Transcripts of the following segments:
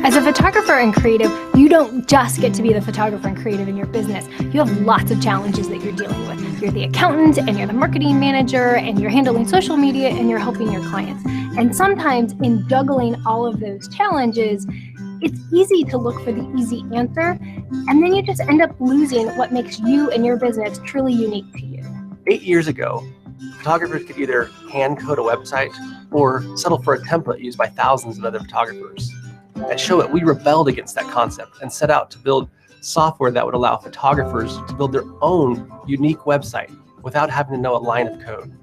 As a photographer and creative, you don't just get to be the photographer and creative in your business. You have lots of challenges that you're dealing with. You're the accountant, and you're the marketing manager, and you're handling social media, and you're helping your clients. And sometimes in juggling all of those challenges, it's easy to look for the easy answer, and then you just end up losing what makes you and your business truly unique to you. 8 years ago, photographers could either hand code a website or settle for a template used by thousands of other photographers. At Showit, we rebelled against that concept and set out to build software that would allow photographers to build their own unique website without having to know a line of code.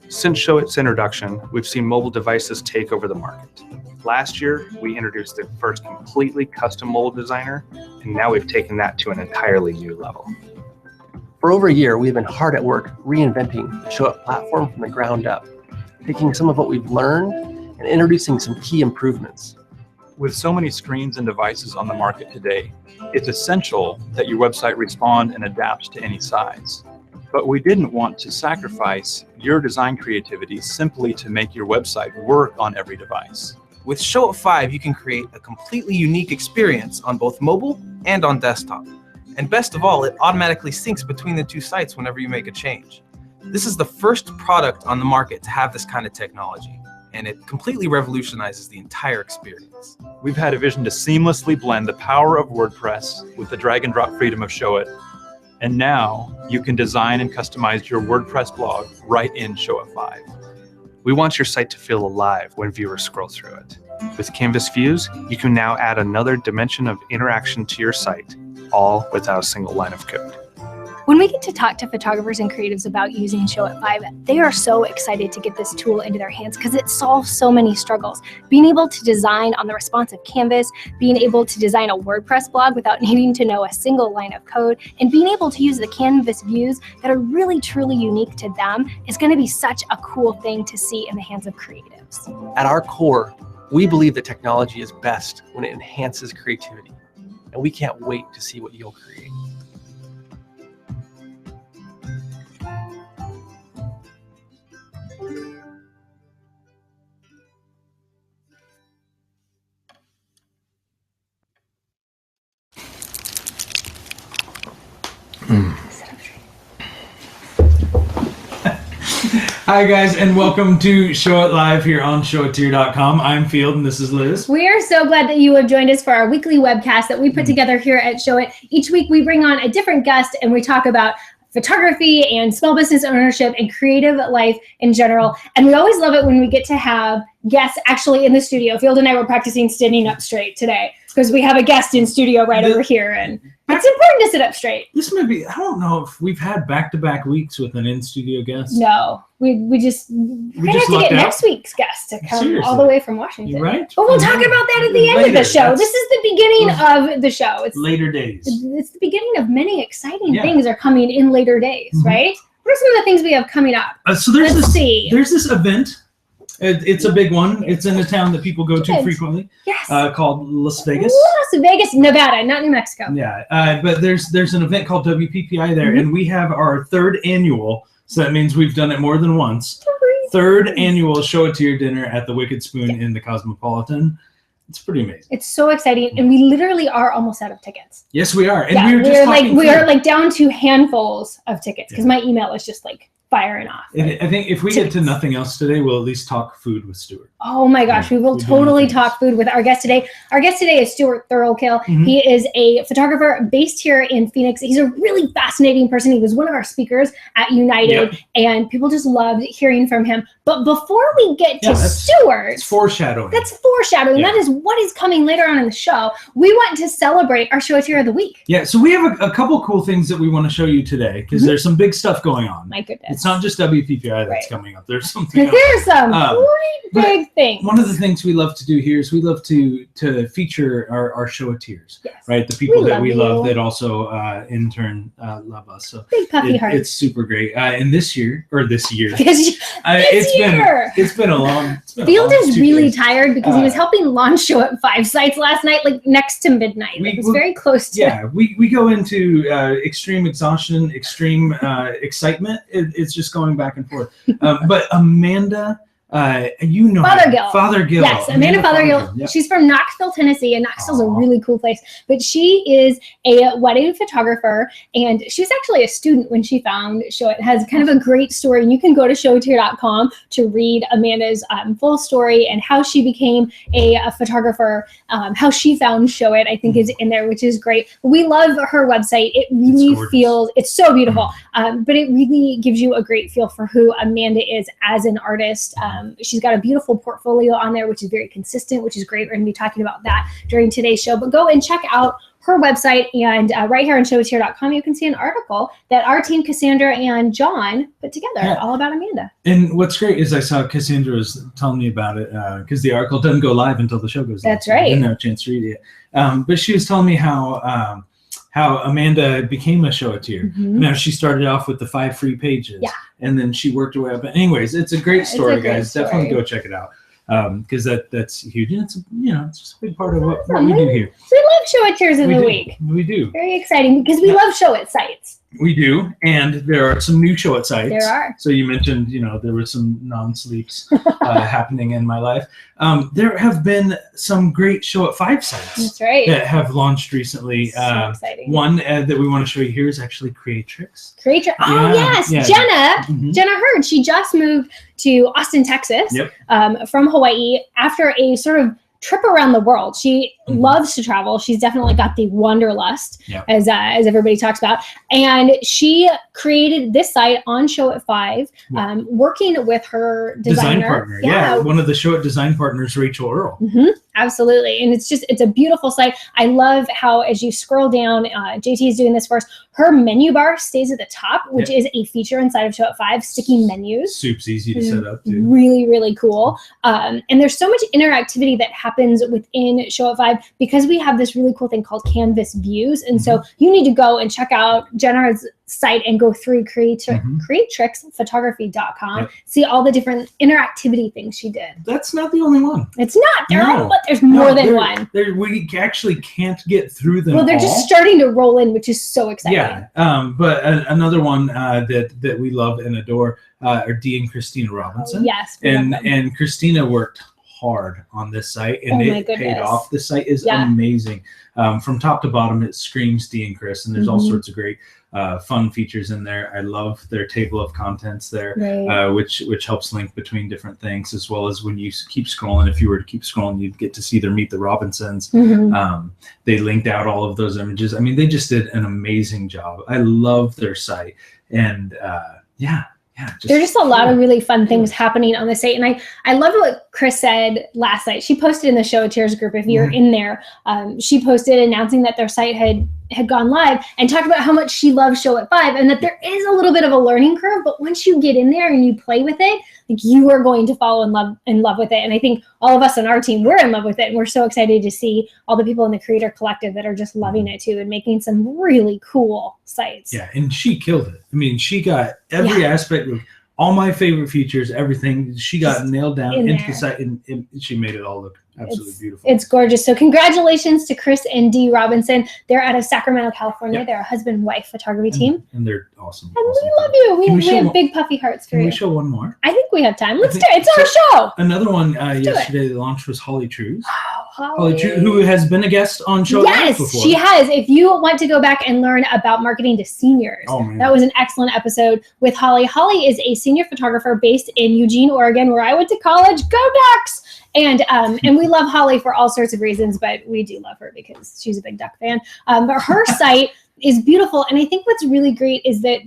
Since Showit's introduction, we've seen mobile devices take over the market. Last year, we introduced the first completely custom mobile designer, and now we've taken that to an entirely new level. For over a year, we've been hard at work reinventing the Showit platform from the ground up, taking some of what we've learned and introducing some key improvements. With so many screens and devices on the market today, it's essential that your website respond and adapts to any size. But we didn't want to sacrifice your design creativity simply to make your website work on every device. With Showit 5, you can create a completely unique experience on both mobile and on desktop. And best of all, it automatically syncs between the two sites whenever you make a change. This is the first product on the market to have this kind of technology, and it completely revolutionizes the entire experience. We've had a vision to seamlessly blend the power of WordPress with the drag and drop freedom of Showit. And now you can design and customize your WordPress blog right in Showit 5. We want your site to feel alive when viewers scroll through it. With Canvas Views, you can now add another dimension of interaction to your site, all without a single line of code. When we get to talk to photographers and creatives about using Showit 5, they are so excited to get this tool into their hands because it solves so many struggles. Being able to design on the responsive canvas, being able to design a WordPress blog without needing to know a single line of code, and being able to use the Canvas views that are really truly unique to them is going to be such a cool thing to see in the hands of creatives. At our core, we believe that technology is best when it enhances creativity, and we can't wait to see what you'll create. Hi guys, and welcome to Showit Live here on showittier.com. I'm Field and this is Liz. We are so glad that you have joined us for our weekly webcast that we put together here at Showit. Each week we bring on a different guest and we talk about photography and small business ownership and creative life in general. And we always love it when we get to have guests actually in the studio. Field and I were practicing standing up straight today because we have a guest in studio right over here, and it's important to sit up straight. This may be, I don't know if we've had back-to-back weeks with an in-studio guest. No, we just have to get next week's guest to come all the way from Washington. You're right. But we'll talk about that at the end of the show. This is the beginning of the show. It's later days. It's the beginning of many exciting things are coming in later days, right? What are some of the things we have coming up? So there's this event. It's a big one. It's in a town that people go to frequently. Yes. Called Las Vegas. Las Vegas, Nevada, not New Mexico. Yeah. But there's an event called WPPI there, and we have our third annual. So that means we've done it more than once. Third annual Showit Tier dinner at the Wicked Spoon in the Cosmopolitan. It's pretty amazing. It's so exciting, and we literally are almost out of tickets. Yes, we are. And we are like down to handfuls of tickets because my email is just like firing off. I think if we get to nothing else today, we'll at least talk food with Stuart. Oh my gosh, we will totally talk food with our guest today. Our guest today is Stuart Thurlkill. He is a photographer based here in Phoenix. He's a really fascinating person. He was one of our speakers at United, and people just loved hearing from him. But before we get to Stuart, it's foreshadowing. That's foreshadowing. That is what is coming later on in the show. We want to celebrate our Showitier of the week. Yeah, so we have a couple cool things that we want to show you today because there's some big stuff going on. My goodness. It's not just WPPI that's coming up. There's something else. There's some pretty big things. One of the things we love to do here is we love to feature our Showitiers, right? The people that we love that also in turn love us. So big puffy heart. It's super great. And this year, it's been a long. Field is really tired because he was helping launch Showit 5 sites last night, like next to midnight. It was very close to. Yeah, we go into extreme exhaustion, extreme excitement. It's just going back and forth. But Amanda You know, Fothergill. Fothergill. Yes, Amanda Fothergill. Yep. She's from Knoxville, Tennessee, and Knoxville's a Aw. really cool place. But she is a wedding photographer, and she was actually a student when she found Showit. It has kind of a great story, and you can go to showithere.com to read Amanda's full story and how she became a photographer, how she found Showit, I think is in there, which is great. We love her website. It really feels, it's so beautiful, but it really gives you a great feel for who Amanda is as an artist. She's got a beautiful portfolio on there, which is very consistent, which is great. We're going to be talking about that during today's show, but go and check out her website, and right here on showithere.com, you can see an article that our team, Cassandra and John, put together all about Amanda. And what's great is I saw Cassandra was telling me about it because the article doesn't go live until the show goes live. That's right. I didn't have a chance to read it yet. But she was telling me how Amanda became a Showitier. Now, she started off with the 5 free pages, and then she worked her way up. But anyways, it's a great story, guys. Definitely go check it out. Because that's huge, and it's it's just a big part of what we do here. We love Showitiers of the week. We do. Very exciting because we love Showit sites. We do, and there are some new Showit sites. There are. So you mentioned, there were some non-sleeps happening in my life. There have been some great Showit 5 sites. That's right. That have launched recently. So exciting. One that we want to show you here is actually Creatrix. Creatrix. Oh yes, Jenna Hurd. She just moved to Austin, Texas, from Hawaii after a sort of trip around the world. She loves to travel. She's definitely got the wanderlust, as everybody talks about. And she created this site on Showit 5, working with her design partner. One of the Showit design partners, Rachel Earl. Absolutely. And it's a beautiful site. I love how, as you scroll down, JT is doing this for us, her menu bar stays at the top, which is a feature inside of Showit 5, sticky menus. Soup's easy to set up too. Really, really cool. And there's so much interactivity that happens within Showit 5 because we have this really cool thing called Canvas Views. And so you need to go and check out Jenna's site and go through creatrixphotography.com, see all the different interactivity things she did. That's not the only one. It's not. There's more than one. We actually can't get through them. Well, they're just starting to roll in, which is so exciting. But another one that we love and adore are Dee and Christina Robinson. Yes. And Christina worked hard on this site, and it paid off. The site is amazing. From top to bottom, it screams Dee and Chris, and there's all sorts of great fun features in there. I love their table of contents there, which helps link between different things, as well as when you keep scrolling. If you were to keep scrolling, you'd get to see their Meet the Robinsons. They linked out all of those images. I mean, they just did an amazing job. I love their site, and there's just a lot of really fun things happening on the site. And I love what Chris said last night. She posted in the Showitiers group, if you're in there, she posted announcing that their site had gone live and talked about how much she loves Showit 5 and that there is a little bit of a learning curve, but once you get in there and you play with it, like, you are going to fall in love with it. And I think all of us on our team, we're in love with it, and we're so excited to see all the people in the Creator Collective that are just loving it too and making some really cool sites. Yeah, and she killed it. I mean, she got every aspect of all my favorite features, everything. She got nailed down into the site, and she made it all look absolutely beautiful. It's gorgeous. So congratulations to Chris and Dee Robinson. They're out of Sacramento, California. They're a husband-wife photography team. And they're awesome. And we love you. We have big puffy hearts for you. Can we show one more? I think we have time. Let's do it. It's our show. Another one yesterday the launch was Holly Trues. Holly Trues, who has been a guest on Show before. She has. If you want to go back and learn about marketing to seniors, that was an excellent episode with Holly. Holly is a senior photographer based in Eugene, Oregon, where I went to college. Go Ducks! And we love Holly for all sorts of reasons, but we do love her because she's a big Duck fan. But her site is beautiful, and I think what's really great is that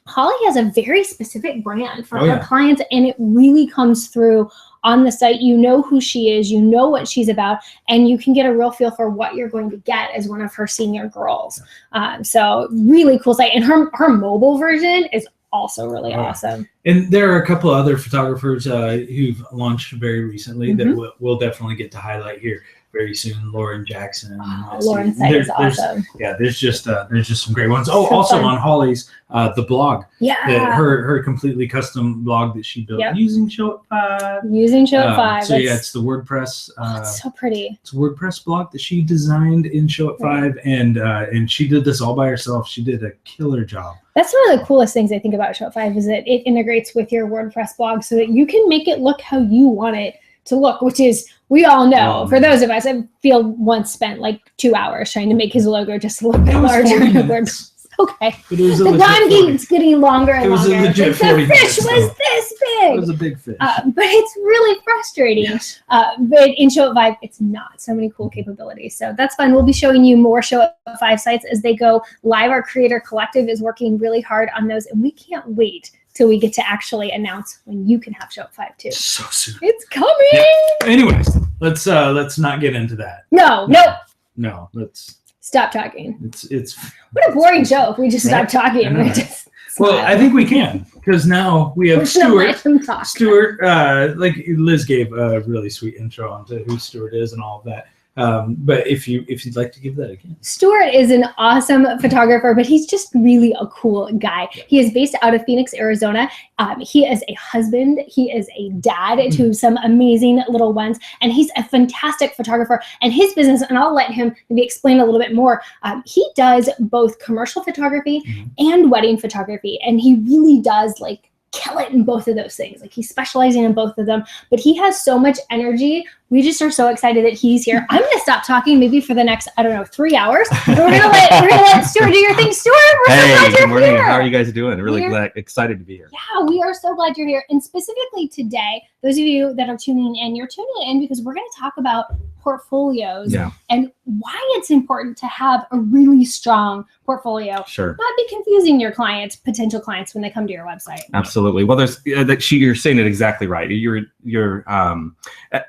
Holly has a very specific brand for her clients, and it really comes through on the site. You know who she is, you know what she's about, and you can get a real feel for what you're going to get as one of her senior girls. So really cool site, and her mobile version is also really awesome. And there are a couple other photographers who've launched very recently that we'll definitely get to highlight here. very soon. Lauren Jackson. Lauren's site is awesome. There's just some great ones. Oh, So also fun. on Holly's the blog. Yeah. Her completely custom blog that she built using Showit 5. Using Showit 5. So yeah, it's the WordPress. It's so pretty. It's a WordPress blog that she designed in Showit 5, and she did this all by herself. She did a killer job. That's one of the coolest things I think about Showit 5 is that it integrates with your WordPress blog so that you can make it look how you want it to look, which is, we all know, for those of us, I feel once spent like 2 hours trying to make his logo just a little bit larger. Okay. The time keeps getting longer and longer. It was a legit 40 The fish was this big. It was a big fish. But it's really frustrating. Yes. But in Showit 5, it's not. So many cool capabilities. So that's fun. We'll be showing you more Showit 5 sites as they go live. Our creator collective is working really hard on those, and we can't wait till we get to actually announce when you can have Showit 5 too. So soon. It's coming. Yeah. Anyways, let's not get into that. No, let's stop talking. It's What a boring show if we just stop talking. I well, I think we can, because now we have Stuart. Stuart, like Liz gave a really sweet intro onto who Stuart is and all of that. But if you'd like to give that again. Stuart is an awesome photographer, but he's just really a cool guy. He is based out of Phoenix, Arizona. He is a husband. He is a dad to some amazing little ones, and he's a fantastic photographer. And his business, and I'll let him maybe explain a little bit more. He does both commercial photography and wedding photography, and he really does like kill it in both of those things. Like he's specializing in both of them, but he has so much energy. We just are so excited that he's here. I'm gonna stop talking maybe for the next, 3 hours. We're gonna let Stuart do your thing. Stuart, we're so glad good you're morning. here. How are you guys doing? Really excited to be here. Yeah, we are so glad you're here. And specifically today, those of you that are tuning in, you're tuning in because we're gonna talk about portfolios and why it's important to have a really strong portfolio. Sure. Not be confusing your clients, potential clients, when they come to your website. Absolutely. Well, you're saying it exactly right. You're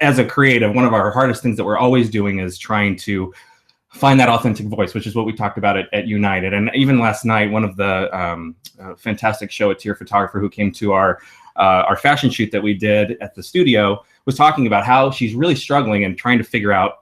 as a creative, one of our hardest things that we're always doing is trying to find that authentic voice, which is what we talked about at United. And even last night, one of the fantastic Showit photographer who came to our fashion shoot that we did at the studio was talking about how she's really struggling and trying to figure out,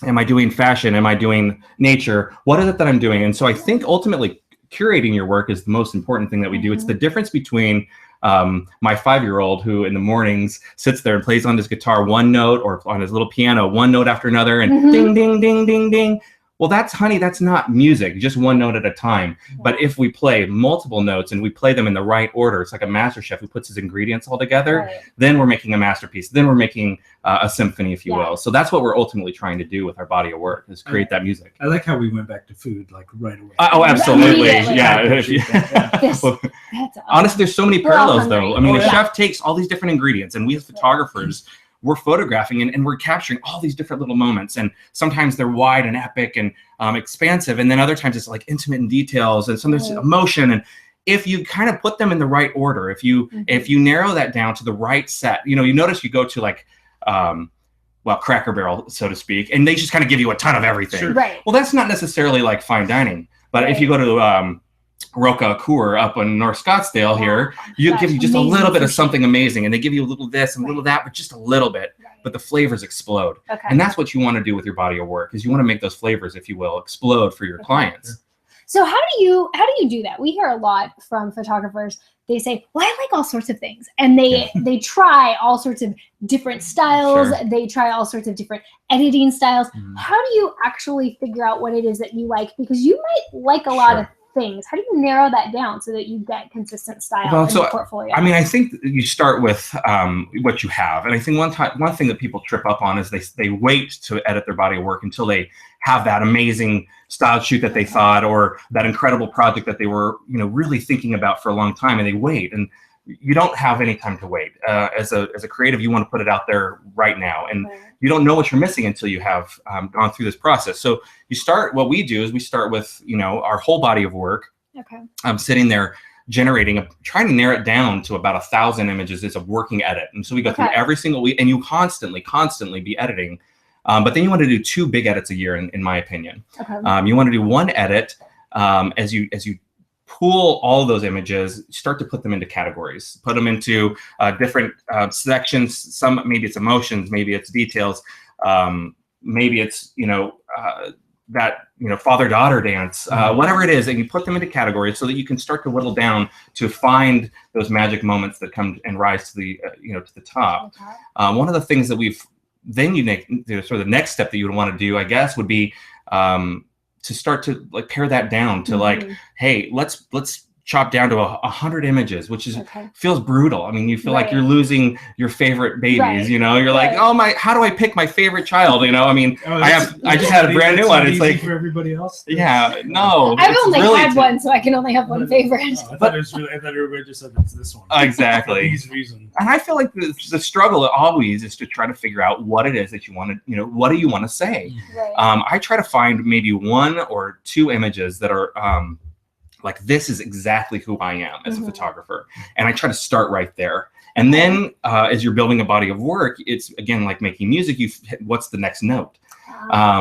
am I doing fashion? Am I doing nature? What is it that I'm doing? And so I think ultimately curating your work is the most important thing that we do. It's the difference between my 5-year-old who in the mornings sits there and plays on his guitar one note or on his little piano, one note after another, and ding, ding, ding, ding, ding. Well, that's not music, just one note at a time. But if we play multiple notes and we play them in the right order, it's like a master chef who puts his ingredients all together, then we're making a masterpiece. Then we're making a symphony, if you will. So that's what we're ultimately trying to do with our body of work, is create that music. I like how we went back to food, like right away. Oh, absolutely. That's honestly, there's so many parallels, though. I mean, Oh, the chef takes all these different ingredients, and we as photographers, we're photographing and we're capturing all these different little moments. And sometimes they're wide and epic and expansive. And then other times it's like intimate in details and sometimes emotion. And if you kind of put them in the right order, if you narrow that down to the right set, you notice you go to like, Cracker Barrel, so to speak, and they just kind of give you a ton of everything. Sure. Right. Well, that's not necessarily like fine dining. But if you go to Roca Coeur up in North Scottsdale here, you give you just a little bit of something amazing, and they give you a little this and a little that, but just a little bit. But the flavors explode. And that's what you want to do with your body of work, is you want to make those flavors, if you will, explode for your clients. So how do you do that? We hear a lot from photographers. They say, well, I like all sorts of things. And they try all sorts of different styles. Sure. They try all sorts of different editing styles. How do you actually figure out what it is that you like? Because you might like a lot of things. How do you narrow that down so that you get consistent style in your portfolio? I mean, I think you start with what you have. And I think one thing that people trip up on is they wait to edit their body of work until they have that amazing style shoot that they thought, or that incredible project that they were, really thinking about for a long time, and they wait. And you don't have any time to wait. As a creative, you want to put it out there right now, and you don't know what you're missing until you have gone through this process. So what we do is we start with, our whole body of work. I'm sitting there generating, trying to narrow it down to about 1,000 images. It's a working edit. And so we go through every single week, and you constantly be editing. But then you want to do 2 big edits a year, in my opinion. You want to do one edit as you pool all of those images, start to put them into categories, put them into different sections. Maybe it's emotions, maybe it's details, maybe it's, that, father-daughter dance, whatever it is, and you put them into categories so that you can start to whittle down to find those magic moments that come and rise to the, to the top. One of the things that then sort of the next step that you would want to do, I guess, would be to start to like pare that down to like, hey, let's chop down to 100 images, which is feels brutal. I mean, you feel like you're losing your favorite babies, you're like, oh my, how do I pick my favorite child? I mean, I just had a brand new one. It's like for everybody else. Yeah, no. I've only had one, so I can only have one favorite. I thought everybody just said it's this one. Exactly. For these reasons. And I feel like the struggle always is to try to figure out what it is that you want to, what do you want to say? Right. I try to find maybe 1 or 2 images that are like, this is exactly who I am as a photographer. And I try to start right there. And then as you're building a body of work, it's again, like making music, what's the next note?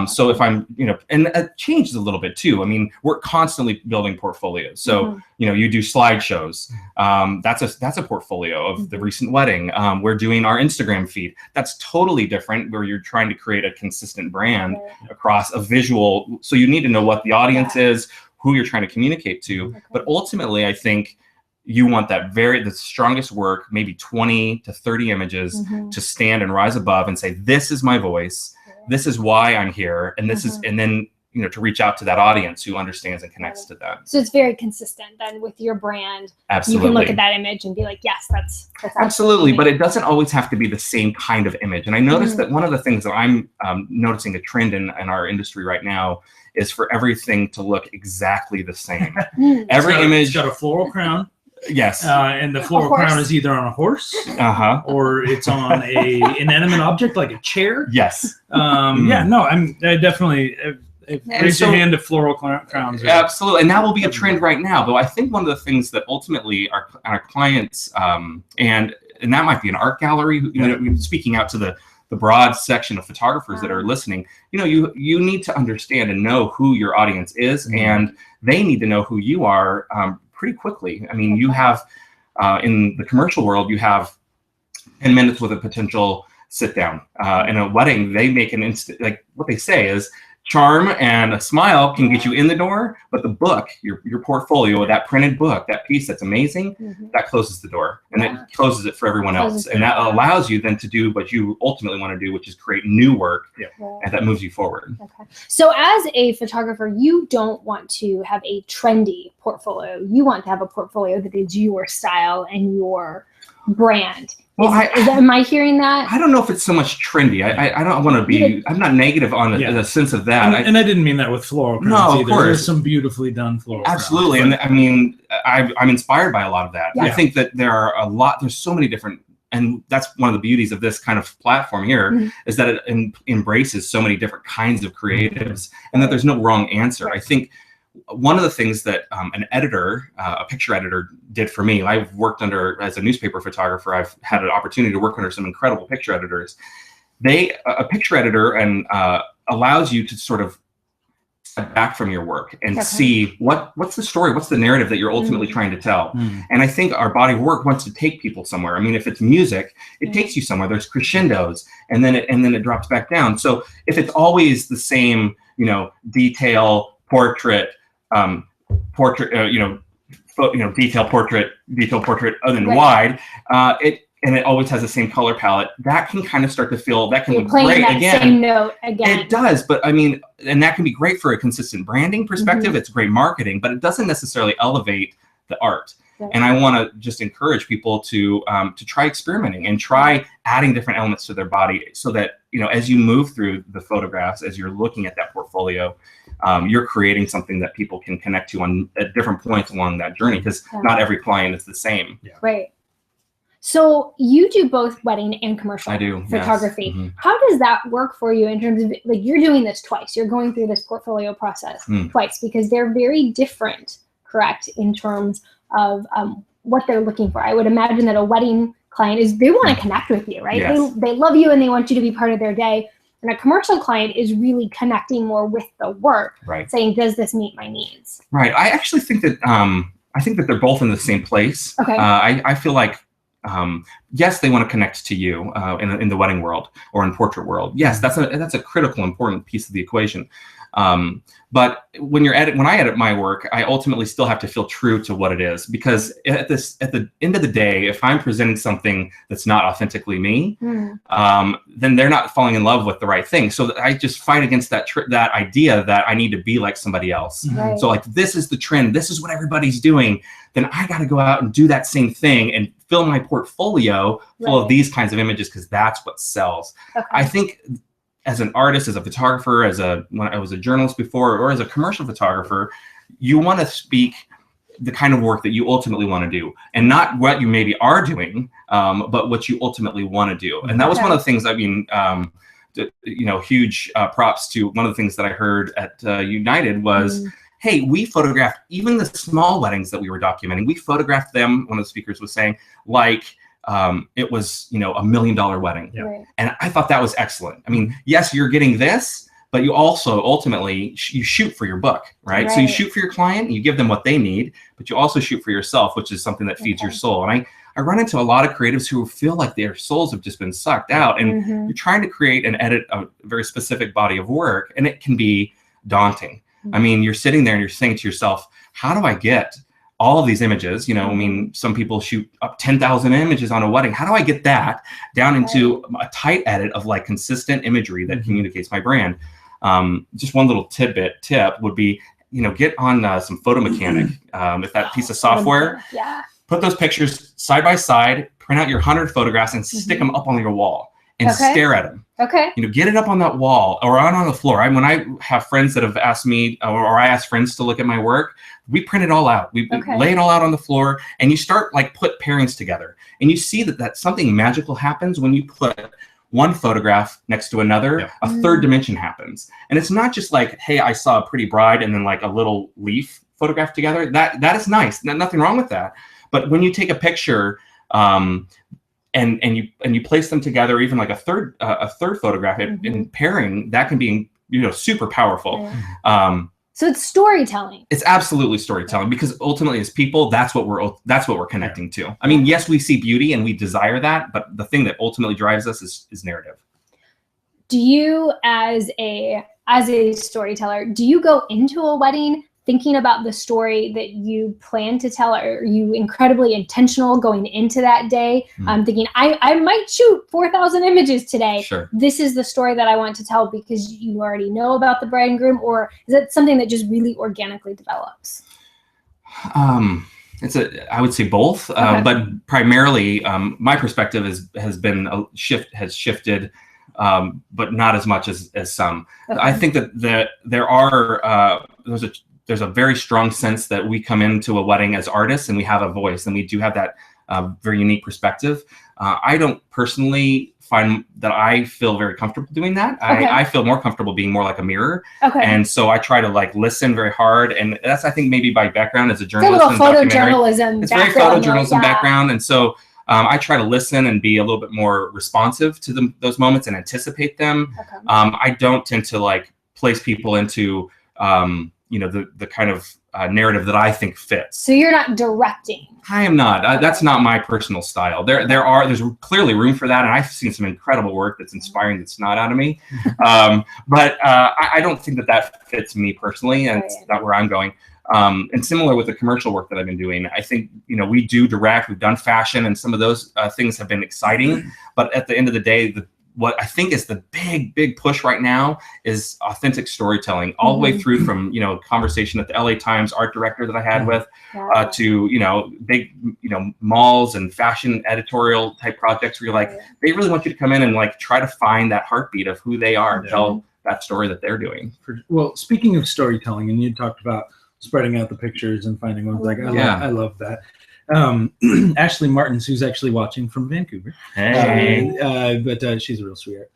So if I'm, and it changes a little bit too. I mean, we're constantly building portfolios. So, you do slideshows. That's a portfolio of the recent wedding. We're doing our Instagram feed. That's totally different, where you're trying to create a consistent brand across a visual. So you need to know what the audience is, who you're trying to communicate to. But ultimately, I think you want the strongest work, maybe 20 to 30 images to stand and rise above and say, this is my voice. This is why I'm here. And this is, and then, to reach out to that audience who understands and connects to them. So it's very consistent then with your brand. Absolutely. You can look at that image and be like, yes, that's absolutely. But it doesn't always have to be the same kind of image. And I noticed that one of the things that I'm noticing a trend in our industry right now is for everything to look exactly the same. Every image. It's got a floral crown. Yes. And the floral crown is either on a horse or it's on a inanimate object like a chair. Yes. Yeah, no, I definitely raise your hand to floral crowns. Absolutely. And that will be a trend right now. But I think one of the things that ultimately our clients, and that might be an art gallery, speaking out to the broad section of photographers that are listening, you need to understand and know who your audience is, and they need to know who you are pretty quickly. I mean, you have, in the commercial world, you have 10 minutes with a potential sit down. In a wedding, they make an instant, like what they say is, charm and a smile can get you in the door, but the book, your portfolio, that printed book, that piece that's amazing, that closes the door, and it closes it for everyone else. And that allows you then to do what you ultimately want to do, which is create new work, and that moves you forward. Okay. So as a photographer, you don't want to have a trendy portfolio. You want to have a portfolio that is your style and your brand. Well, am I hearing that? I don't know if it's so much trendy. I don't want to be. I'm not negative on the sense of that. And I didn't mean that with floral crowns either. Of course. There's some beautifully done floral Absolutely, crowns, and I mean, I'm inspired by a lot of that. Yeah. I think that there's so many different, and that's one of the beauties of this kind of platform here, is that it embraces so many different kinds of creatives, and that there's no wrong answer. I think one of the things that an editor, a picture editor, did for me, I've worked as a newspaper photographer, I've had an opportunity to work under some incredible picture editors. A picture editor allows you to sort of step back from your work and see what's the story, what's the narrative that you're ultimately trying to tell. And I think our body of work wants to take people somewhere. I mean, if it's music, it takes you somewhere. There's crescendos, and then it drops back down. So if it's always the same, detail, portrait, detail portrait, and then wide, it always has the same color palette. That can kind of start to feel, that can look great again. Same note again. It does, but I mean, and that can be great for a consistent branding perspective. It's great marketing, but it doesn't necessarily elevate the art. And I want to just encourage people to try experimenting and try adding different elements to their body, so that as you move through the photographs, as you're looking at that portfolio, you're creating something that people can connect to at different points along that journey, because not every client is the same. Right. So you do both wedding and commercial photography. Yes. How does that work for you in terms of, like, you're doing this twice, you're going through this portfolio process twice, because they're very different, correct, in terms of what they're looking for? I would imagine that a wedding client they want to connect with you, right? Yes. They love you and they want you to be part of their day. And a commercial client is really connecting more with the work, saying, does this meet my needs? Right. I actually think that they're both in the same place. Okay. I feel like Yes, they want to connect to you in the wedding world or in portrait world. Yes, that's a critical, important piece of the equation. But when I edit my work, I ultimately still have to feel true to what it is, because at the end of the day, if I'm presenting something that's not authentically me, then they're not falling in love with the right thing. So I just fight against that idea that I need to be like somebody else. Right. So like, this is the trend, this is what everybody's doing, then I got to go out and do that same thing and fill my portfolio full of these kinds of images, because that's what sells. Okay. I think as an artist, as a photographer, when I was a journalist before, or as a commercial photographer, you want to speak the kind of work that you ultimately want to do, and not what you maybe are doing, but what you ultimately want to do. And that was one of the things, I mean, huge props to one of the things that I heard at United was, hey, we photographed even the small weddings that we were documenting. We photographed them, one of the speakers was saying, like, it was, $1 million wedding. Yeah. Right. And I thought that was excellent. I mean, yes, you're getting this, but you also ultimately you shoot for your book, right? So you shoot for your client, you give them what they need, but you also shoot for yourself, which is something that feeds your soul. And I run into a lot of creatives who feel like their souls have just been sucked out, and you're trying to create and edit a very specific body of work, and it can be daunting. I mean, you're sitting there and you're saying to yourself, how do I get all of these images? I mean, some people shoot up 10,000 images on a wedding. How do I get that down into a tight edit of like consistent imagery that communicates my brand? Just one little tip would be, get on some Photo Mechanic, if that piece of software. Put those pictures side by side, print out your 100 photographs and stick them up on your wall and stare at them. Get it up on that wall or on the floor. When I have friends that have asked me, or I ask friends to look at my work, we print it all out. We lay it all out on the floor, and you start put pairings together, and you see that something magical happens when you put one photograph next to another. A third dimension happens, and it's not just like, hey, I saw a pretty bride and then like a little leaf photographed together. That is nice. Nothing wrong with that. But when you take a picture, and you place them together, even like a third photograph in pairing, that can be super powerful. So it's storytelling. It's absolutely storytelling, because ultimately as people, that's what we're connecting to. I mean, yes, we see beauty and we desire that, but the thing that ultimately drives us is narrative. Do you, as a storyteller, do you go into a wedding thinking about the story that you plan to tell? Or are you incredibly intentional going into that day? Thinking, I might shoot 4,000 images today. Sure. This is the story that I want to tell because you already know about the bride and groom? Or is it something that just really organically develops? I would say both, but primarily my perspective has shifted, but not as much as some. I think that there's a very strong sense that we come into a wedding as artists and we have a voice, and we do have that very unique perspective. I don't personally find that I feel very comfortable doing that. I feel more comfortable being more like a mirror. And so I try to listen very hard. And that's, I think, maybe by background as a journalist. It's a little photojournalism. It's very photojournalism background. And so I try to listen and be a little bit more responsive to those moments and anticipate them. I don't tend to place people into the kind of narrative that I think fits. So you're not directing. I am not. That's not my personal style. There's clearly room for that, and I've seen some incredible work that's inspiring that's not out of me. But I don't think that fits me personally, and it's not where I'm going. And similar with the commercial work that I've been doing, I think we do direct. We've done fashion, and some of those things have been exciting. But at the end of the day, what I think is the big push right now is authentic storytelling, all the way through from, conversation at the LA Times art director that I had with, to, big, malls and fashion editorial type projects where you're they really want you to come in and try to find that heartbeat of who they are and tell that story that they're doing. Well, speaking of storytelling, and you talked about spreading out the pictures and finding ones I love that. Ashley Martins, who's actually watching from Vancouver. Hey. But she's a real sweetheart.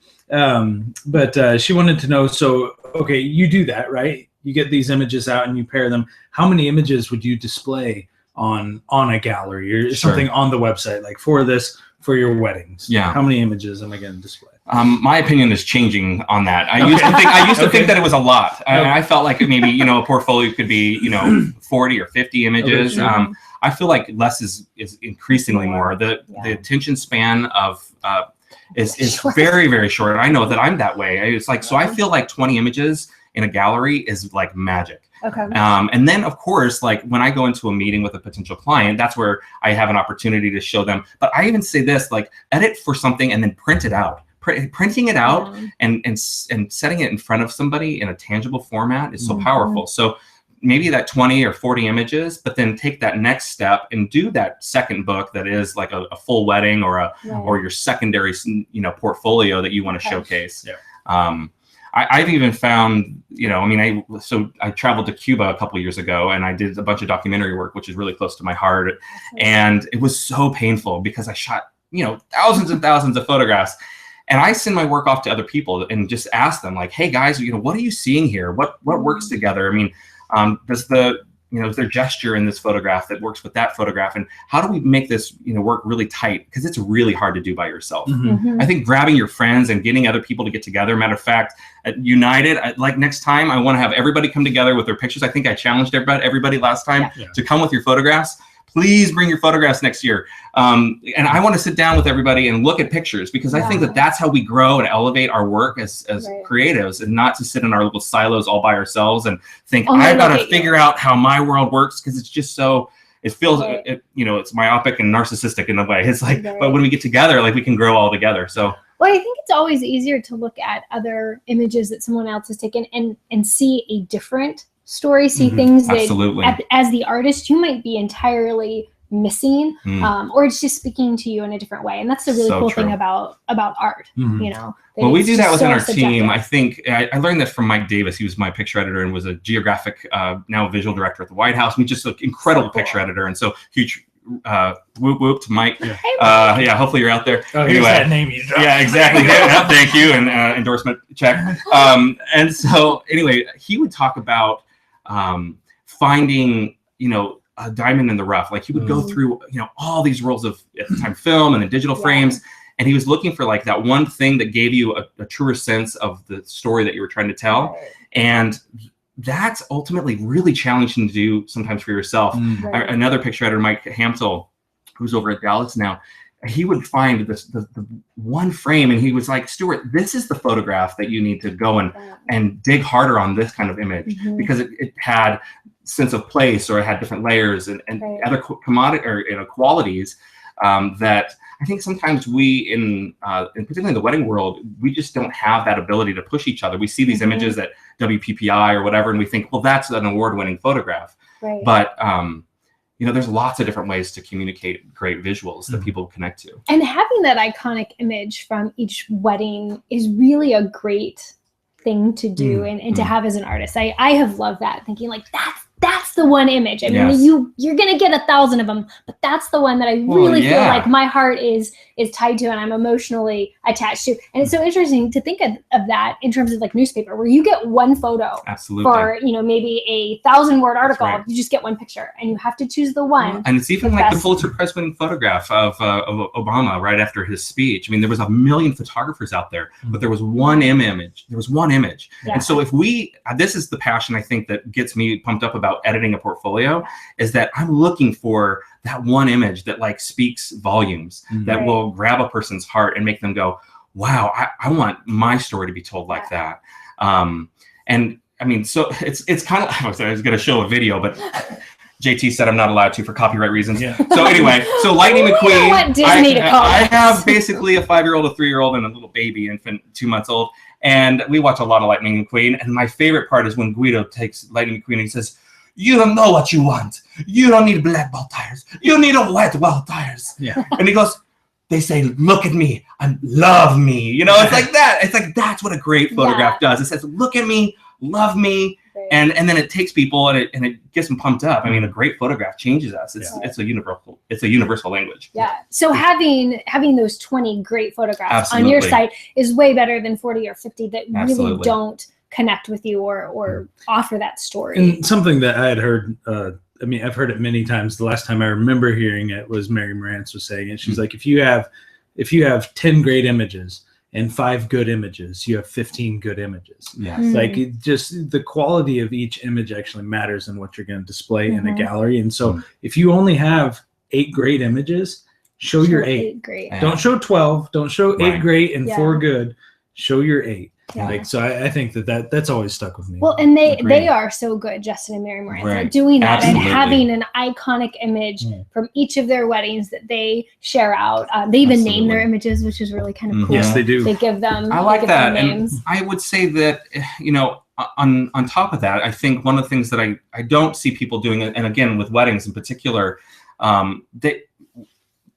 But she wanted to know, so, okay, you do that, right? You get these images out and you pair them. How many images would you display on a gallery or something on the website, for your weddings? Yeah. How many images am I going to display? My opinion is changing on that. I used to think that it was a lot. I felt like maybe, you know, a portfolio could be, you know, 40 or 50 images. I feel like less is increasingly more. The attention span of is very, very short. I know that I'm that way. It's like, so I feel like 20 images in a gallery is like magic. Okay. And then, of course, like when I go into a meeting with a potential client, that's where I have an opportunity to show them. But I even say this, like, edit for something and then print it out. Printing it out and setting it in front of somebody in a tangible format is so powerful. So maybe that 20 or 40 images, but then take that next step and do that second book that is like a full wedding or or your secondary, you know, portfolio that you want to showcase. I've even found, you know, I mean, I traveled to Cuba a couple of years ago and I did a bunch of documentary work, which is really close to my heart. And it was so painful because I shot, you know, thousands and thousands of photographs. And I send my work off to other people and just ask them, like, hey guys, you know, what are you seeing here? What works together? I mean, is there gesture in this photograph that works with that photograph? And how do we make this, you know, work really tight? Because it's really hard to do by yourself. I think grabbing your friends and getting other people to get together. Matter of fact, at United, like next time, I want to have everybody come together with their pictures. I think I challenged everybody last time to come with your photographs. Please bring your photographs next year. And I want to sit down with everybody and look at pictures because I think that that's how we grow and elevate our work as creatives, and not to sit in our little silos all by ourselves and think, I've got to figure out how my world works, because it's just so, it feels, you know, it's myopic and narcissistic in a way. It's like, but when we get together, like we can grow all together. So. Well, I think it's always easier to look at other images that someone else has taken and see a different story, see things that as the artist you might be entirely missing, or it's just speaking to you in a different way. And that's the really cool thing about art, you know. Well, we do that within our team. I think I learned this from Mike Davis. He was my picture editor and was a geographic, now visual director at the White House. We just an incredible picture editor. And so huge whoop whoop to Mike. Yeah, hopefully you're out there. Anyway, that name you dropped. Yeah, exactly. Thank you. And endorsement check. And so anyway, he would talk about finding, you know, a diamond in the rough. Like he would go through, you know, all these rolls of at the time film and the digital frames, and he was looking for like that one thing that gave you a truer sense of the story that you were trying to tell. And that's ultimately really challenging to do sometimes for yourself. Another picture editor, Mike Hamsel, who's over at Dallas now, he would find the one frame and he was like, Stuart, this is the photograph that you need to go and dig harder on this kind of image, because it had sense of place, or it had different layers and other commodity or, you know, qualities that I think sometimes we in particularly in the wedding world, we just don't have that ability to push each other. We see these images at WPPI or whatever, and we think, well, that's an award-winning photograph. But you know, there's lots of different ways to communicate great visuals that people connect to. And having that iconic image from each wedding is really a great thing to do and to have as an artist. I have loved that, thinking like that's the one image. I mean, you're gonna get 1,000 of them, but that's the one that I really feel like my heart is tied to and I'm emotionally attached to. And it's so interesting to think of that in terms of like newspaper, where you get one photo for, you know, maybe 1,000-word article. You just get one picture and you have to choose the one. And it's even like the Pulitzer Prize winning photograph of Obama right after his speech. I mean, there was 1 million photographers out there, but there was one image. There was one image. And so if this is the passion I think that gets me pumped up about editing a portfolio, is that I'm looking for that one image that like speaks volumes, that will grab a person's heart and make them go, wow, I want my story to be told like that. And I mean, so it's kind of, I was going to show a video, but JT said I'm not allowed to for copyright reasons. So anyway, so Lightning McQueen, I have basically a 5-year-old, a 3-year-old, and a little baby infant, 2 months old. And we watch a lot of Lightning McQueen. And my favorite part is when Guido takes Lightning McQueen and he says, you don't know what you want. You don't need black ball tires. You need a white ball tires. And he goes, they say, look at me and love me. You know, it's like that. It's like, that's what a great photograph does. It says, look at me, love me. And then it takes people and it gets them pumped up. I mean, a great photograph changes us. It's a universal language. So having those 20 great photographs on your site is way better than 40 or 50 that really don't connect with you or offer that story. And something that I had heard, I mean, I've heard it many times. The last time I remember hearing it was Mary Morantz was saying it. She's like, if you have 10 great images and 5 good images, you have 15 good images. Yes. Like just the quality of each image actually matters in what you're going to display in a gallery. And so if you only have 8 great images, show your 8. Great. Yeah. Don't show 12. Don't show 8 Right. great and Yeah. 4 good. Show your 8. Yeah. Like, so I think that's always stuck with me. Well, and they Agreed. are so good, Justin and Mary Moran, Right. at doing that Absolutely. and having an iconic image from each of their weddings that they share out. They even name their Absolutely. images, which is really kind of cool. Yes, they do. They give them. I like they give them that. And names. I would say that, on top of that, I think one of the things that I don't see people doing, and again, with weddings in particular,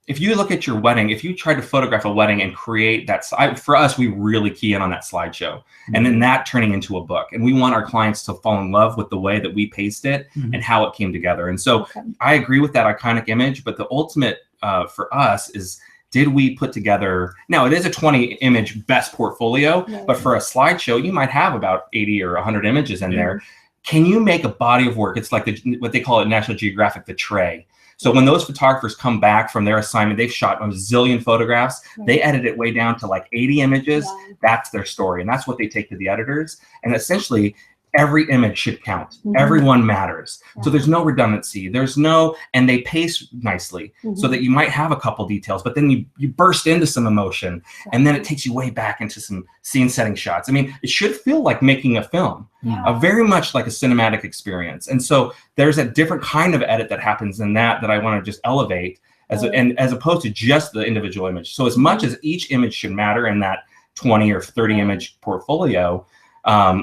if you look at your wedding, if you try to photograph a wedding and create that, for us, we really key in on that slideshow and then that turning into a book. And we want our clients to fall in love with the way that we paced it and how it came together. And so I agree with that iconic image, but the ultimate for us is, did we put together, now it is a 20 image best portfolio, but for a slideshow, you might have about 80 or 100 images in there. Can you make a body of work? It's like what they call it, National Geographic, the tray. So when those photographers come back from their assignment, they've shot a zillion photographs. They edit it way down to like 80 images. Yeah. That's their story. And that's what they take to the editors. And essentially, every image should count. Everyone matters. So there's no redundancy. And they pace nicely so that you might have a couple details, but then you burst into some emotion and then it takes you way back into some scene setting shots. I mean, it should feel like making a film, very much like a cinematic experience. And so there's a different kind of edit that happens in that I want to just elevate as opposed to just the individual image. So as much as each image should matter in that 20 or 30 image portfolio,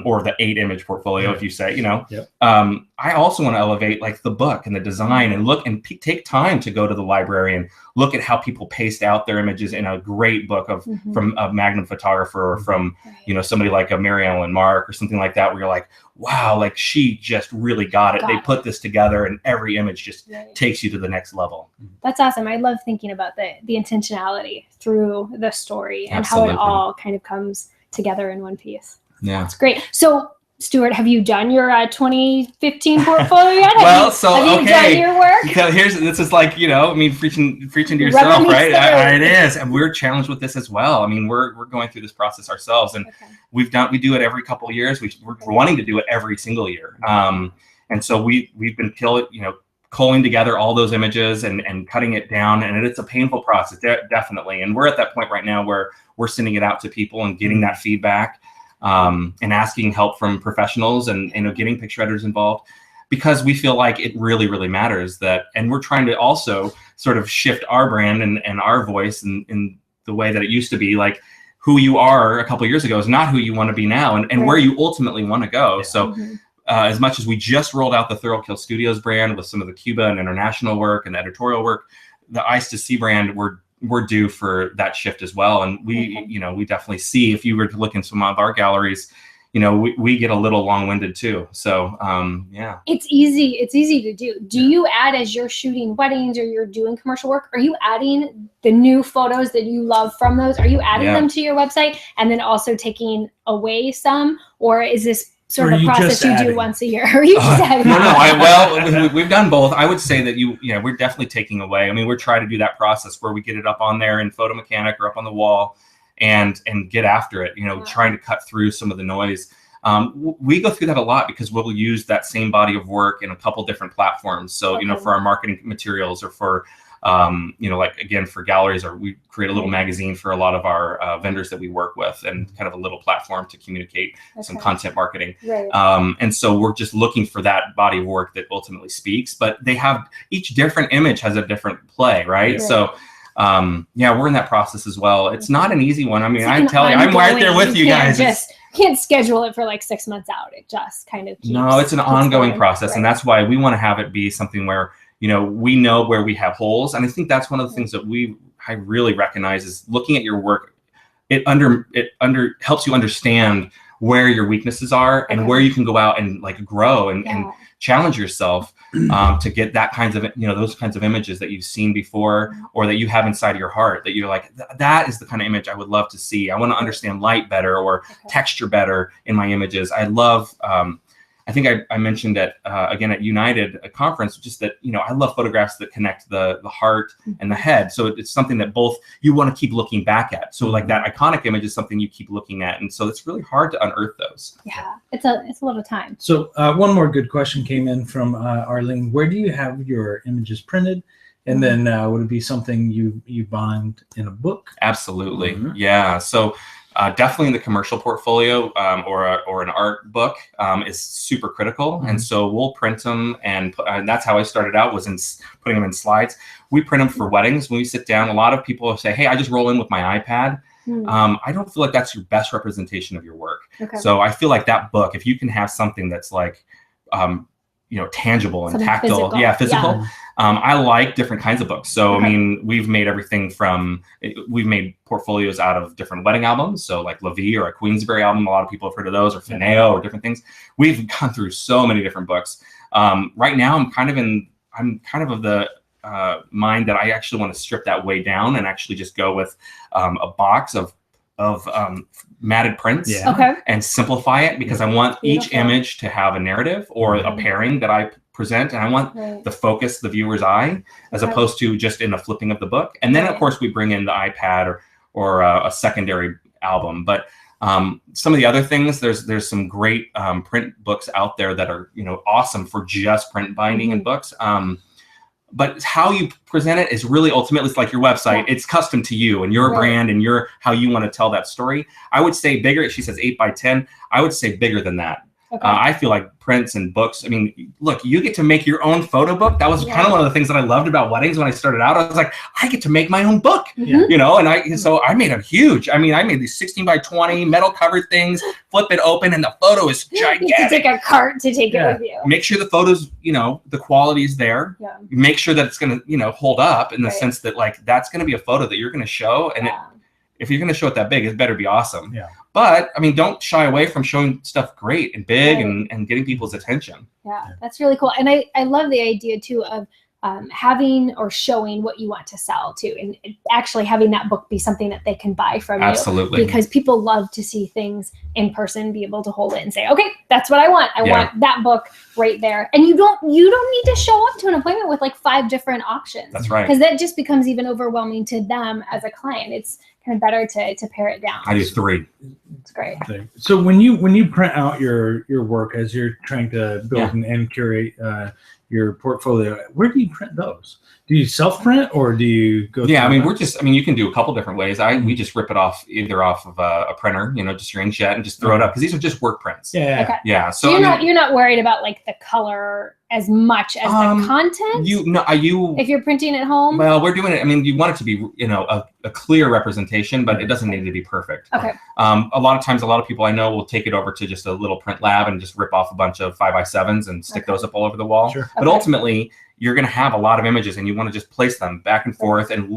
or the 8 image portfolio, if you say, I also want to elevate like the book and the design and look and take time to go to the library and look at how people paste out their images in a great book from a Magnum photographer or from, somebody like a Mary Ellen Mark or something like that, where you're like, wow, like she just really got it. They put this together and every image just takes you to the next level. That's awesome. I love thinking about the intentionality through the story and how it all kind of comes together in one piece. Yeah. That's great. So, Stuart, have you done your 2015 portfolio yet? Well, have you done your work? This is like, preaching to yourself, right? It is. And we're challenged with this as well. I mean, we're going through this process ourselves, and we do it every couple of years. We're wanting to do it every single year. And so we've been culling together all those images and cutting it down. And it's a painful process, definitely. And we're at that point right now where we're sending it out to people and getting that feedback. And asking help from professionals and getting picture editors involved, because we feel like it really, really matters and we're trying to also sort of shift our brand and our voice in the way that it used to be. Like who you are a couple of years ago is not who you want to be now and where you ultimately want to go. So as much as we just rolled out the Thurlkill Studios brand with some of the Cuba and international work and editorial work, the Ice to Sea brand, we're due for that shift as well. And we definitely see, if you were to look in some of our galleries, we get a little long-winded too. So, It's easy to do. Do you add, as you're shooting weddings or you're doing commercial work, are you adding the new photos that you love from those? Are you adding them to your website and then also taking away some? Or is this sort of a process you do once a year? Or you just adding? No. We've done both. I would say that we're definitely taking away. I mean, we're trying to do that process where we get it up on there in Photo Mechanic or up on the wall and get after it, trying to cut through some of the noise. We go through that a lot because we'll use that same body of work in a couple different platforms. So, for our marketing materials or for, like again, for galleries, or we create a little magazine for a lot of our vendors that we work with and kind of a little platform to communicate some content marketing. Right. And so we're just looking for that body of work that ultimately speaks, but each different image has a different play, right? So, we're in that process as well. It's not an easy one. I mean, I tell you, I'm right there with you guys. Can't schedule it for like 6 months out. It just kind of it's an ongoing process. And that's why we want to have it be something where, we know where we have holes. And I think that's one of the things that I really recognize is looking at your work. It helps you understand where your weaknesses are and where you can go out and like grow and challenge yourself to get that kinds of, those kinds of images that you've seen before or that you have inside your heart that you're like, that is the kind of image I would love to see. I want to understand light better or texture better in my images. I love I think I mentioned at again at United a conference, just that I love photographs that connect the heart and the head. So it's something that both you want to keep looking back at. So like that iconic image is something you keep looking at, and so it's really hard to unearth those. Yeah, it's a lot of time. So one more good question came in from Arlene. Where do you have your images printed? And then would it be something you bind in a book? Absolutely, yeah. So definitely in the commercial portfolio or an art book is super critical. And so we'll print them, and that's how I started out, was in putting them in slides. We print them for weddings. When we sit down, a lot of people say, hey, I just roll in with my iPad. I don't feel like that's your best representation of your work. Okay. So I feel like that book, if you can have something that's like, tangible and Something tactile, physical. Yeah. I like different kinds of books. So, I mean, we've made everything we've made portfolios out of different wedding albums. So like La Vie or a Queensberry album, a lot of people have heard of those, or Fineo or different things. We've gone through so many different books. Right now I'm kind of the mind that I actually want to strip that way down and actually just go with a box of matted prints and simplify it, because I want each image to have a narrative or a pairing that I present, and I want the focus, the viewer's eye, as opposed to just in a flipping of the book. And then of course we bring in the iPad or a secondary album. But some of the other things, there's some great print books out there that are awesome for just print binding and books. But how you present it is really ultimately, it's like your website. It's custom to you and your brand and how you want to tell that story. I would say bigger. She says 8 by 10. I would say bigger than that. Okay. I feel like prints and books. I mean, look, you get to make your own photo book. That was kind of one of the things that I loved about weddings when I started out. I was like, I get to make my own book, and so I made a huge. I mean, I made these 16 by 20 metal covered things. Flip it open, and the photo is gigantic. You have to take a cart to take it with you. Make sure the photos, the quality is there. Yeah. Make sure that it's going to, hold up in the sense that like that's going to be a photo that you're going to show, and if you're going to show it that big, it better be awesome. Yeah. But I mean, don't shy away from showing stuff great and big and getting people's attention. Yeah, that's really cool. And I love the idea too of having or showing what you want to sell too, and actually having that book be something that they can buy from you. Absolutely. Because people love to see things in person, be able to hold it and say, okay, that's what I want. I want that book right there. And you don't need to show up to an appointment with like 5 different options. That's right. Because that just becomes even overwhelming to them as a client. It's kind of better to pare it down. I do 3. It's great. So when you print out your work as you're trying to build and curate your portfolio, where do you print those? Do you self-print or do you go? Yeah, I mean, you can do a couple different ways. We just rip it off either off of a printer, just your inkjet, and just throw it up, because these are just work prints. Yeah. Okay. Yeah. So you're not worried about like the color as much as the content. If you're printing at home. Well, we're doing it. I mean, you want it to be a clear representation, but it doesn't need to be perfect. Okay. A lot of times, a lot of people I know will take it over to just a little print lab and just rip off a bunch of 5x7s and stick those up all over the wall. Sure. But ultimately, you're going to have a lot of images, and you want to just place them back and forth and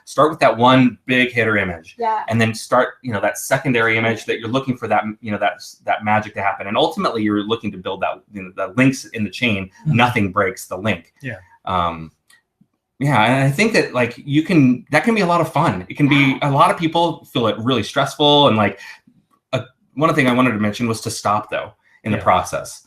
start with that one big hitter image, and then start, that secondary image that you're looking for that magic to happen. And ultimately you're looking to build that, the links in the chain, nothing breaks the link. Yeah. And I think that that can be a lot of fun. It can be, a lot of people feel it really stressful. And one thing I wanted to mention was to stop though in the process.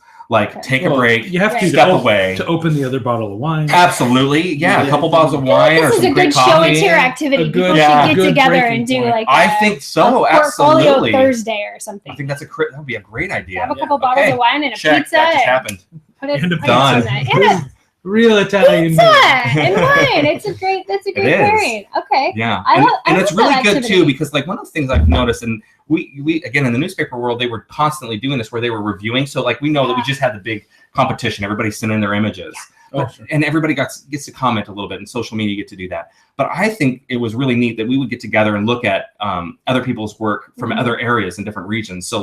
Take a break. You have to step away to open the other bottle of wine. Absolutely, a couple bottles of wine or some great coffee. This is a good show and tear activity. People should get together and do I think so. Portfolio absolutely. Thursday or something. I think that would be a great idea. Have a couple bottles of wine and a Check. pizza. That just happened. Put it Done. Real Italian pizza and wine. That's a great pairing. Okay. Yeah. And it's really good too, because one of the things I've noticed, and we again in the newspaper world, they were constantly doing this where they were reviewing. So we know that we just had the big competition. Everybody's sending their images. And everybody gets to comment a little bit, and social media get to do that. But I think it was really neat that we would get together and look at other people's work from other areas in different regions. So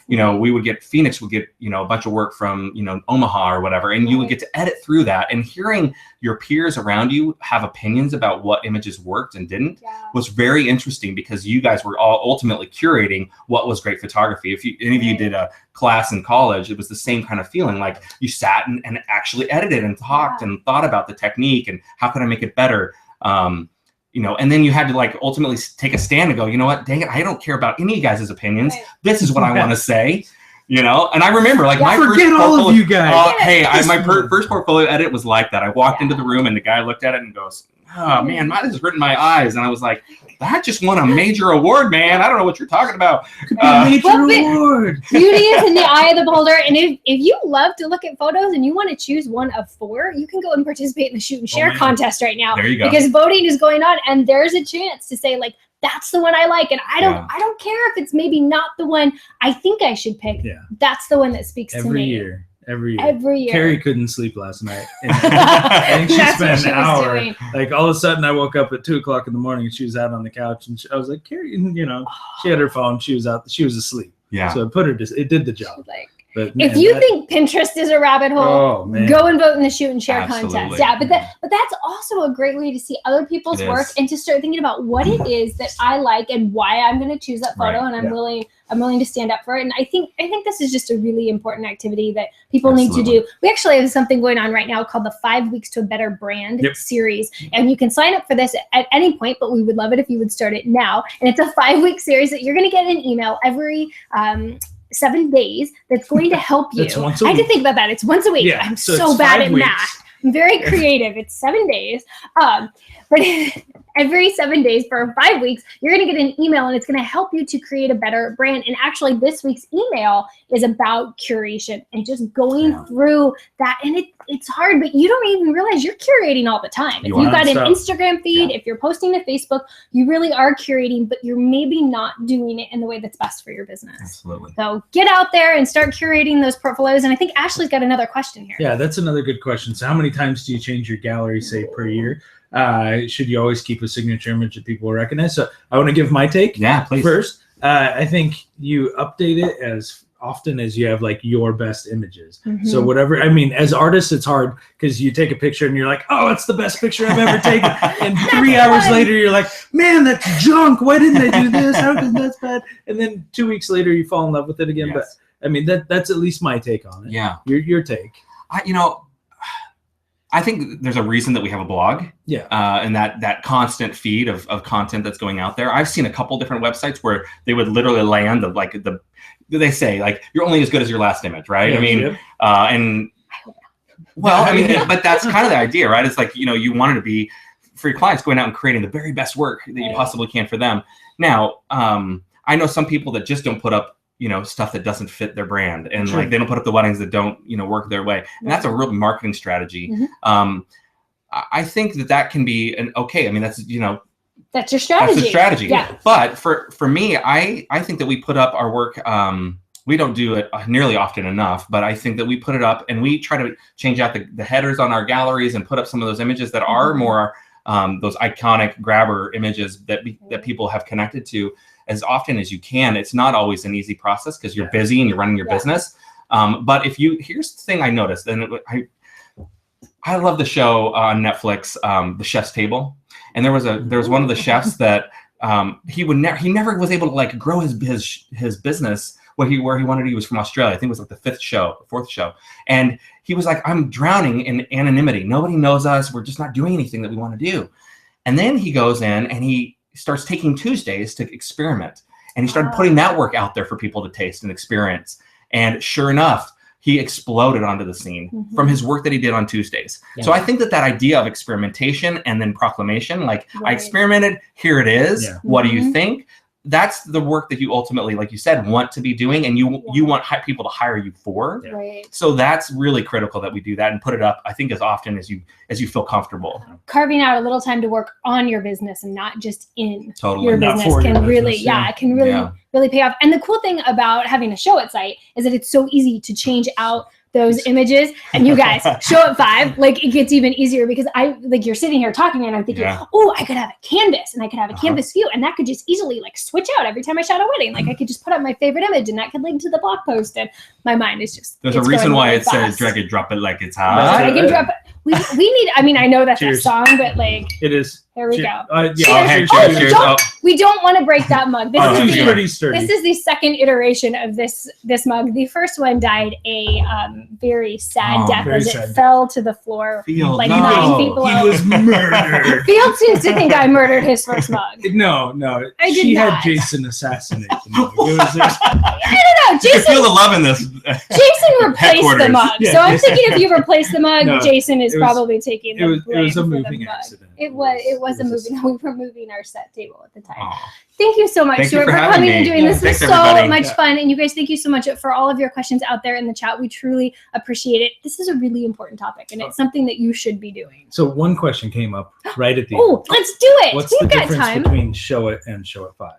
Phoenix would get, a bunch of work from, Omaha or whatever, and you would get to edit through that. And hearing your peers around you have opinions about what images worked and didn't was very interesting, because you guys were all ultimately curating what was great photography. If any of you did a class in college, it was the same kind of feeling. Like you sat and actually edited and talked and thought about the technique and how could I make it better. And then you had to ultimately take a stand and go, you know what, dang it, I don't care about any of you guys' opinions. This is what I want to say. You know, and I remember like my first Forget all of you guys. Hey, first portfolio edit was like that. I walked into the room and the guy looked at it and goes, "Oh man, mine has hurt in my eyes," and I was like, "That just won a major award, man. I don't know what you're talking about." Major award. Beauty is in the eye of the beholder, and if you love to look at photos and you want to choose one of 4, you can go and participate in the shoot and share contest right now. There you go. Because voting is going on, and there's a chance to say like, that's the one I like, and I don't care if it's maybe not the one I think I should pick. Yeah. That's the one that speaks to me. Every year. Every year. Carrie couldn't sleep last night. I think she spent an hour. Doing. Like all of a sudden, I woke up at 2:00 in the morning and she was out on the couch, and I was like, Carrie, you know, she had her phone. She was out. She was asleep. Yeah. So I put her to. It did the job. Like, but if you think Pinterest is a rabbit hole, go and vote in the shoot and share contest. Yeah, but that's also a great way to see other people's work and to start thinking about what it is that I like and why I'm going to choose that photo, and I'm willing to stand up for it. And I think this is just a really important activity that people need to do. We actually have something going on right now called the 5 Weeks to a Better Brand series, and you can sign up for this at any point, but we would love it if you would start it now. And it's a 5-week series that you're going to get an email every 7 days that's going to help you. I had to think about that. It's once a week. Yeah, I'm so bad at math. I'm very creative. It's 7 days. But every 7 days for 5 weeks, you're going to get an email, and it's going to help you to create a better brand. And actually, this week's email is about curation and just going through that. And it's hard, but you don't even realize you're curating all the time. If you've got an Instagram feed, if you're posting to Facebook, you really are curating, but you're maybe not doing it in the way that's best for your business. Absolutely. So get out there and start curating those portfolios. And I think Ashley's got another question here. Yeah, that's another good question. So how many times do you change your gallery, say, per year? Should you always keep a signature image that people will recognize? So I want to give my take. Yeah, please. First, I think you update it as often as you have like your best images. So whatever, I mean, as artists, it's hard because you take a picture and you're like, oh, it's the best picture I've ever taken. And 3 hours later, you're like, man, that's junk. Why didn't I do this? How come that's bad? And then 2 weeks later, you fall in love with it again. But I mean, that's at least my take on it. Yeah. Your take. I think there's a reason that we have a blog. Yeah. And that constant feed of content that's going out there. I've seen a couple different websites where they would literally land of like they say like you're only as good as your last image, right? Yeah, I mean, but that's kind of the idea, right? It's like, you wanted to be for your clients going out and creating the very best work that you possibly can for them. Now, I know some people that just don't put up stuff that doesn't fit their brand, and like they don't put up the weddings that don't work their way, and that's a real marketing strategy. I think that can be I mean, that's that's your strategy. That's the strategy. Yeah. But for me, I think that we put up our work. We don't do it nearly often enough, but I think that we put it up and we try to change out the headers on our galleries and put up some of those images that are more those iconic grabber images that people have connected to as often as you can. It's not always an easy process because you're busy and you're running your business. But here's the thing I noticed, and I love the show on Netflix, The Chef's Table. And there was one of the chefs that he never was able to like grow his business where he wanted to. He was from Australia. I think it was like the fourth show. And he was like, I'm drowning in anonymity. Nobody knows us. We're just not doing anything that we want to do. And then he goes in and he starts taking Tuesdays to experiment. And he started putting that work out there for people to taste and experience. And sure enough, he exploded onto the scene from his work that he did on Tuesdays. Yeah. So I think that idea of experimentation and then proclamation, like I experimented, here it is. Yeah. What do you think? That's the work that you ultimately, like you said, want to be doing, and you want people to hire you for. Right. So that's really critical that we do that and put it up, I think, as often as you feel comfortable. Carving out a little time to work on your business and not just in your business it can really pay off. And the cool thing about having a Showit site is that it's so easy to change out those images. And you guys, Showit 5, like it gets even easier because you're sitting here talking and I'm thinking, oh, I could have a canvas and I could have a canvas view, and that could just easily like switch out every time I shot a wedding. Like I could just put up my favorite image and that could link to the blog post, and my mind is just there's a reason why it says drag and drop it like it's hot. Drag and drop it. We need, I mean, I know that's a song, but like it is. Here we go. Yeah. Cheers. Cheers. We don't want to break that mug. This This is is pretty sturdy. This is the second iteration of this mug. The first one died a very sad death very as it sad. fell to the floor Field, like no. 9 feet below. He was murdered. Field seems to think I murdered his first mug. No. I did She not. had Jason assassinate the mug. It was No, You can Jason. feel the love in this. Jason replaced the Headquarters. mug. Yeah, so I'm Jason- thinking if you replace the mug, No, Jason is it was- probably taking the it blame was a for the moving mug. accident. It was a a- moving. We were moving our set table at the time. Aw. Thank you so much, Thank you Stuart, for for having coming me. and doing Yeah, this. It was thanks, so everybody. much Yeah. fun. And you guys, thank you so much for all of your questions out there in the chat. We truly appreciate it. This is a really important topic, and it's something that you should be doing. So one question came up right at the Oh, end. let's do it. What's We've the got difference time. between Showit and Showit 5?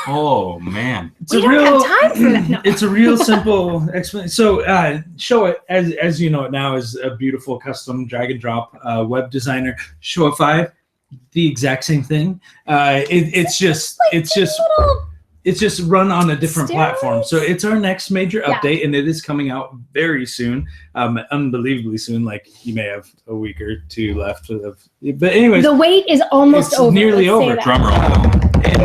Oh man. It's We a don't real have time for that. No. It's a real simple explanation. So Showit, as you know it now, is a beautiful custom drag and drop web designer. Showit 5, the exact same thing. It's just run on a different platform. So it's our next major Yeah. update, and it is coming out very soon, unbelievably soon. Like you may have a week or two left but anyways, The wait is almost it's over. nearly Let's say over. that. Drum roll.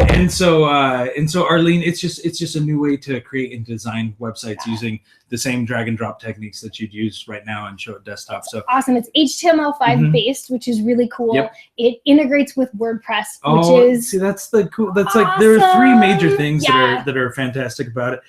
and so Arlene, it's just a new way to create and design websites using the same drag and drop techniques that you'd use right now on Showit desktop. So Awesome. It's HTML5 Mhm. based, which is really cool. Yep. It integrates with WordPress, which is see, that's the cool. That's like there are three major awesome. things Yeah. that are fantastic about it.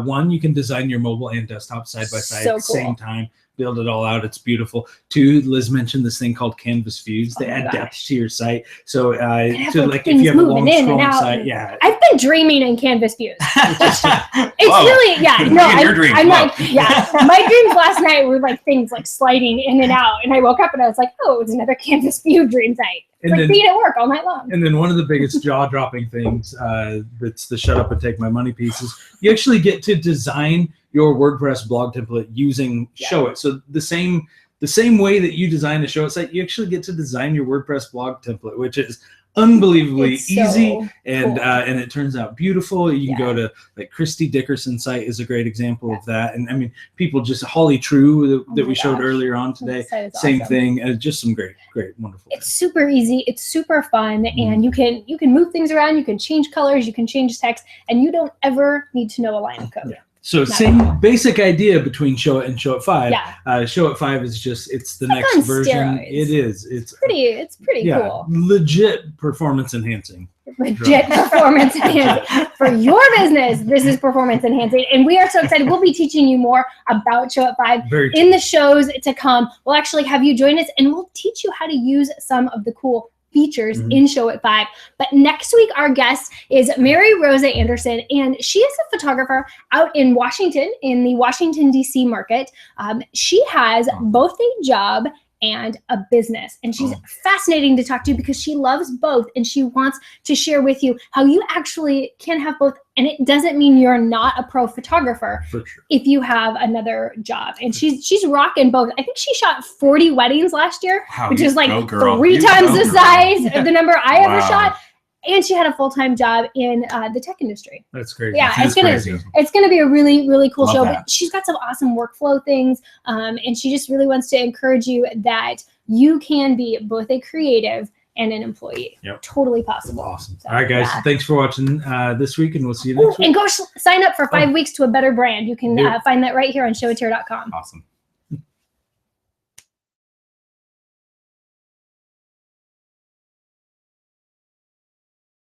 One, you can design your mobile and desktop side by side So at the same cool. time. Build it all out. It's beautiful. Two, Liz mentioned this thing called Canvas Views. They Oh my add gosh. depth to your site. So have, to like, like if things you have a moving long in and scrolling out site, and- yeah. I've been dreaming in Canvas views. It's Whoa. really, yeah, no, Me and your dreams, I'm whoa. like, yeah, my dreams last night were like things like sliding in and out. And I woke up and I was like, oh, it's another Canvas view dream site. It's And like then- being at work all night long. And then one of the biggest jaw-dropping things that's the shut up and take my money piece is you actually get to design your WordPress blog template using Yeah. Showit. So the same way that you design a Showit site, you actually get to design your WordPress blog template, which is unbelievably It's easy so and cool. and it turns out beautiful. You can Yeah. go to like Christy Dickerson's site is a great example of that. And I mean, people just Holly True that Oh my we showed gosh. earlier on That today. site is Same awesome. thing. Just some great, wonderful. It's super easy. It's super fun, Mm-hmm. and you can move things around. You can change colors. You can change text, and you don't ever need to know a line of code. Yeah. So Not same basic idea between Showit and Showit 5. Yeah. Showit 5 is just it's the It's like next on version. steroids. It is. It's It's pretty yeah, cool. legit performance enhancing. Legit performance enhancing for your business. This is performance enhancing, and we are so excited. We'll be teaching you more about Showit 5 Very in the shows to come. We'll actually have you join us, and we'll teach you how to use some of the cool features Mhm. in Showit 5. But next week, our guest is Mary Rosa Anderson, and she is a photographer out in Washington, in the Washington, D.C. market. She has both a job and a business, and she's fascinating to talk to because she loves both, and she wants to share with you how you actually can have both. And it doesn't mean you're not a pro photographer for sure. if you have another job. And she's rocking both. I think she shot 40 weddings last year, Wow, which you is like go, girl. 3 You times go, the girl. size of the number I ever Wow. shot. And she had a full-time job in the tech industry. That's crazy. Yeah, That is crazy. It's gonna be a really, really cool Love show. that. But she's got some awesome workflow things, and she just really wants to encourage you that you can be both a creative and an employee. Yep. Totally possible. Awesome. So, All right, guys. yeah. Thanks for watching this week, and we'll see you Ooh, next week. and go sign up for 5 weeks to a better brand. You can Do it. find that right here on showithere.com. Awesome.